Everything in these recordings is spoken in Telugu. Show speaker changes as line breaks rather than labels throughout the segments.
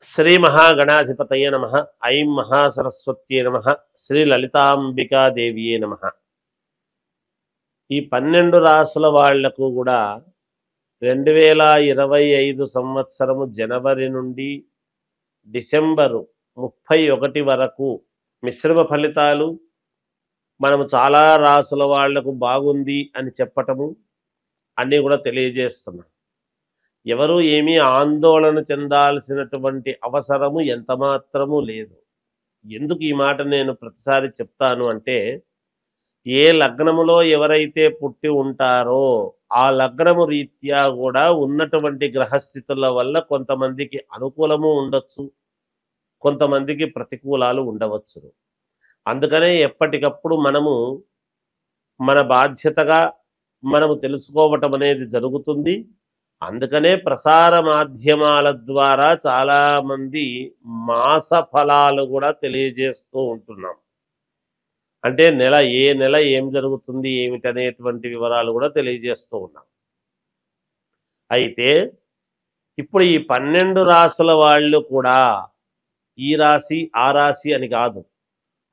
శ్రీ మహాగణాధిపతయ నమ. ఐం మహాసరస్వత్యే నమ. శ్రీ లలితాంబికాదేవియే నమ. ఈ 12 రాసుల వాళ్లకు కూడా 2025 సంవత్సరము జనవరి నుండి డిసెంబరు 31 వరకు మిశ్రమ ఫలితాలు. మనము చాలా రాసుల వాళ్లకు బాగుంది అని చెప్పటము అన్నీ కూడా తెలియజేస్తున్నాం. ఎవరు ఏమీ ఆందోళన చెందాల్సినటువంటి అవసరము ఎంత మాత్రము లేదు. ఎందుకు ఈ మాట నేను ప్రతిసారి చెప్తాను అంటే, ఏ లగ్నములో ఎవరైతే పుట్టి ఉంటారో ఆ లగ్నము రీత్యా కూడా ఉన్నటువంటి గ్రహస్థితుల వల్ల కొంతమందికి అనుకూలము ఉండొచ్చు, కొంతమందికి ప్రతికూలాలు ఉండవచ్చు. అందుకనే ఎప్పటికప్పుడు మనము మన బాధ్యతగా మనము తెలుసుకోవటం అనేది జరుగుతుంది. అందుకనే ప్రసార మాధ్యమాల ద్వారా చాలామంది మాస ఫలాలు కూడా తెలియజేస్తూ ఉంటున్నాం. అంటే ఏ నెల ఏం జరుగుతుంది ఏమిటనేటువంటి వివరాలు కూడా తెలియజేస్తూ ఉన్నాం. అయితే ఇప్పుడు ఈ 12 రాసుల వాళ్ళు కూడా ఈ రాశి ఆ రాశి అని కాదు,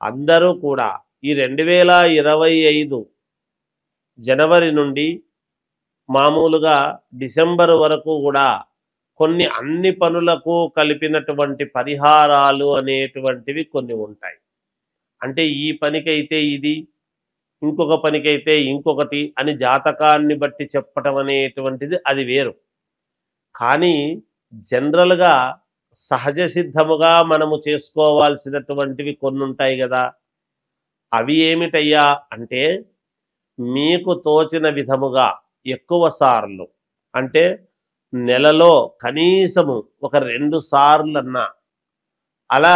అందరూ కూడా ఈ 2025 జనవరి నుండి మామూలుగా డిసెంబర్ వరకు కూడా కొన్ని అన్ని పనులకు కలిపినటువంటి పరిహారాలు అనేటువంటివి కొన్ని ఉంటాయి. అంటే ఈ పనికైతే ఇది, ఇంకొక పనికైతే ఇంకొకటి అని జాతకాన్ని బట్టి చెప్పటం అనేటువంటిది అది వేరు. కానీ జనరల్గా సహజ సిద్ధముగా మనము చేసుకోవాల్సినటువంటివి కొన్ని ఉంటాయి కదా. అవి ఏమిటయ్యా అంటే, మీకు తోచిన విధముగా ఎక్కువ సార్లు, అంటే నెలలో కనీసము ఒక 2 సార్లన్నా, అలా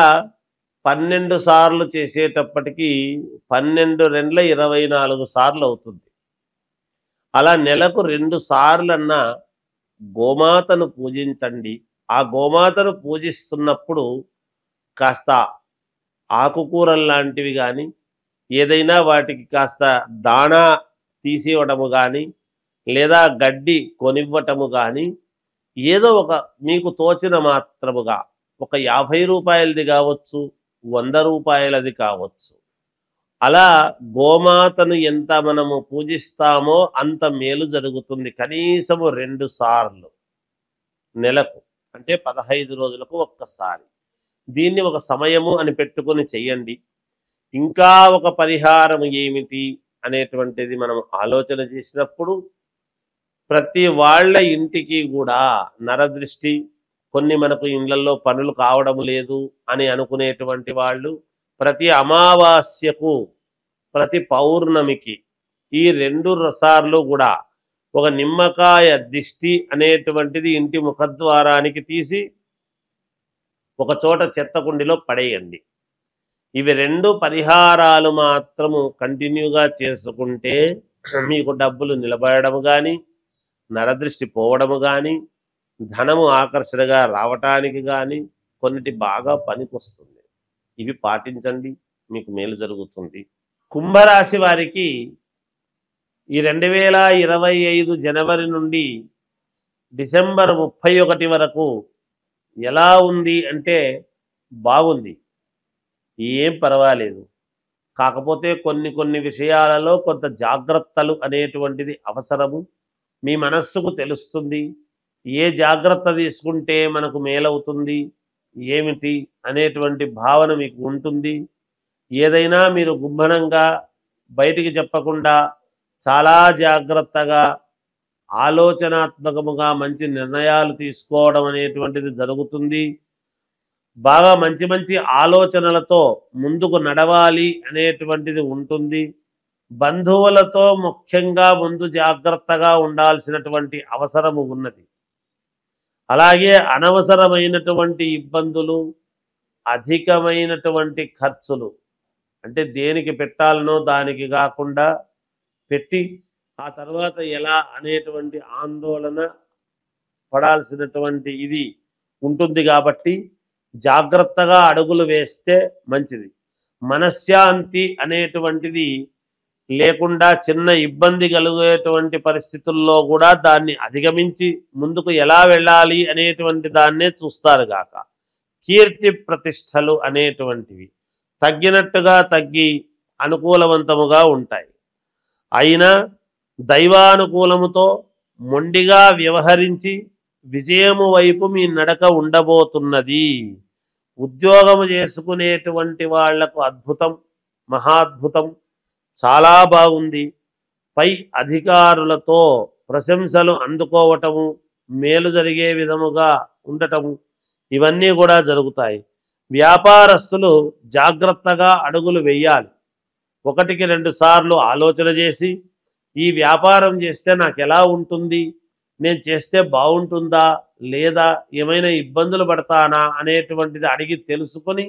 12 సార్లు చేసేటప్పటికి 12 2 24 సార్లు అవుతుంది. అలా నెలకు 2 సార్లన్నా గోమాతను పూజించండి. ఆ గోమాతను పూజిస్తున్నప్పుడు కాస్త ఆకుకూరలు లాంటివి కానీ, ఏదైనా వాటికి కాస్త దాణా తీసివ్వడము కానీ, లేదా గడ్డి కొనివ్వటము కానీ, ఏదో ఒక మీకు తోచిన మాత్రముగా ఒక 50 రూపాయలది కావచ్చు, 100 రూపాయలది కావచ్చు, అలా గోమాతను ఎంత మనము పూజిస్తామో అంత మేలు జరుగుతుంది. కనీసము 2 సార్లు నెలకు, అంటే 15 రోజులకు ఒక్కసారి. దీన్ని ఒక సమయము అని పెట్టుకొని చెయ్యండి. ఇంకా ఒక పరిహారం ఏమిటి అనేటువంటిది మనం ఆలోచన చేసినప్పుడు, ప్రతి వాళ్ళ ఇంటికి కూడా నరదృష్టి, కొన్ని మనకు ఇళ్లలో పనులు కావడం లేదు అని అనుకునేటువంటి వాళ్ళు ప్రతి అమావాస్యకు, ప్రతి పౌర్ణమికి ఈ 2 సార్లు కూడా ఒక నిమ్మకాయ దిష్టి అనేటువంటిది ఇంటి ముఖద్వారానికి తీసి ఒక చోట చెత్త కుండిలో పడేయండి. ఇవి 2 పరిహారాలు మాత్రము కంటిన్యూగా చేసుకుంటే మీకు డబ్బులు నిలబడము కానీ, నరదృష్టి పోవడము కానీ, ధనము ఆకర్షణగా రావటానికి కానీ కొన్నిటి బాగా పనికొస్తుంది. ఇవి పాటించండి, మీకు మేలు జరుగుతుంది. కుంభరాశి వారికి ఈ 2025 జనవరి నుండి డిసెంబర్ 31 వరకు ఎలా ఉంది అంటే బాగుంది, ఏం పర్వాలేదు. కాకపోతే కొన్ని విషయాలలో కొంత జాగ్రత్తలు అనేటువంటిది అవసరము. మీ మనస్సుకు తెలుస్తుంది ఏ జాగ్రత్త తీసుకుంటే మనకు మేలవుతుంది ఏమిటి అనేటువంటి భావన మీకు ఉంటుంది. ఏదైనా మీరు గుంభనంగా బయటికి చెప్పకుండా చాలా జాగ్రత్తగా ఆలోచనాత్మకముగా మంచి నిర్ణయాలు తీసుకోవడం అనేటువంటిది జరుగుతుంది. బాగా మంచి ఆలోచనలతో ముందుకు నడవాలి అనేటువంటిది ఉంటుంది. బంధువులతో ముఖ్యంగా ముందు జాగ్రత్తగా ఉండాల్సినటువంటి అవసరము ఉన్నది. అలాగే అనవసరమైనటువంటి ఇబ్బందులు, అధికమైనటువంటి ఖర్చులు, అంటే దేనికి పెట్టాలనో దానికి కాకుండా పెట్టి ఆ తర్వాత ఎలా అనేటువంటి ఆందోళన పడాల్సినటువంటి ఇది ఉంటుంది. కాబట్టి జాగ్రత్తగా అడుగులు వేస్తే మంచిది. మనశ్శాంతి అనేటువంటిది లేకుండా చిన్న ఇబ్బంది కలిగేటువంటి పరిస్థితుల్లో కూడా దాన్ని అధిగమించి ముందుకు ఎలా వెళ్ళాలి అనేటువంటి దాన్నే చూస్తారు గాక. కీర్తి ప్రతిష్టలు అనేటువంటివి తగ్గినట్టుగా తగ్గి అనుకూలవంతముగా ఉంటాయి. అయినా దైవానుకూలముతో మొండిగా వ్యవహరించి విజయము వైపు మీ నడక ఉండబోతున్నది. ఉద్యోగము చేసుకునేటువంటి వాళ్లకు అద్భుతం, మహాద్భుతం, చాలా బాగుంది. పై అధికారులతో ప్రశంసలు అందుకోవటము, మేలు జరిగే విధముగా ఉండటము, ఇవన్నీ కూడా జరుగుతాయి. వ్యాపారస్తులు జాగ్రత్తగా అడుగులు వేయాలి. 1-2 సార్లు ఆలోచన చేసి ఈ వ్యాపారం చేస్తే నాకు ఎలా ఉంటుంది, నేను చేస్తే బాగుంటుందా లేదా, ఏమైనా ఇబ్బందులు పడతానా అనేటువంటిది అడిగి తెలుసుకొని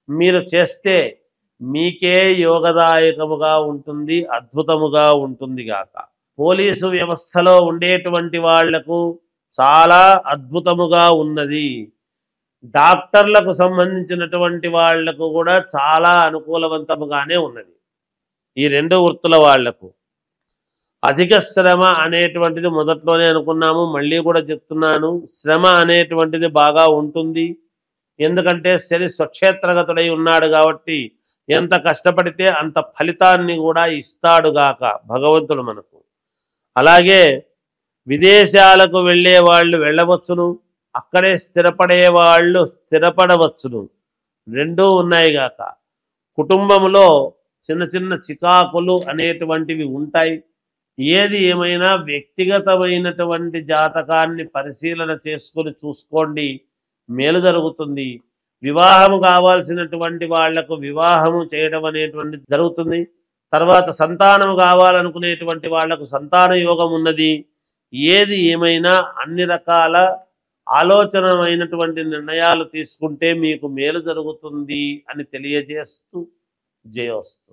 మీరు చేస్తే మీకే యోగదాయకముగా ఉంటుంది, అద్భుతముగా ఉంటుంది గాక. పోలీసు వ్యవస్థలో ఉండేటువంటి వాళ్లకు చాలా అద్భుతముగా ఉన్నది. డాక్టర్లకు సంబంధించినటువంటి వాళ్లకు కూడా చాలా అనుకూలవంతముగానే ఉన్నది. ఈ 2 వృత్తుల వాళ్లకు అధిక శ్రమ అనేటువంటిది మొదట్లోనే అనుకున్నాము, మళ్ళీ కూడా చెప్తున్నాను, శ్రమ అనేటువంటిది బాగా ఉంటుంది. ఎందుకంటే శని స్వక్షేత్రగతుడై ఉన్నాడు కాబట్టి ఎంత కష్టపడితే అంత ఫలితాన్ని కూడా ఇస్తాడుగాక భగవంతుడు మనకు. అలాగే విదేశాలకు వెళ్ళే వాళ్ళు వెళ్ళవచ్చును, అక్కడే స్థిరపడే వాళ్ళు స్థిరపడవచ్చును, రెండూ ఉన్నాయి గాక. కుటుంబంలో చిన్న చిన్న చికాకులు అనేటువంటివి ఉంటాయి. ఏది ఏమైనా వ్యక్తిగతమైనటువంటి జాతకాన్ని పరిశీలన చేసుకొని చూసుకోండి, మేలు జరుగుతుంది. వివాహము కావాల్సినటువంటి వాళ్లకు వివాహము చేయడం అనేటువంటిది జరుగుతుంది. తర్వాత సంతానము కావాలనుకునేటువంటి వాళ్లకు సంతాన యోగం ఉన్నది. ఏది ఏమైనా అన్ని రకాల ఆలోచనమైనటువంటి నిర్ణయాలు తీసుకుంటే మీకు మేలు జరుగుతుంది అని తెలియజేస్తూ జయోస్తు.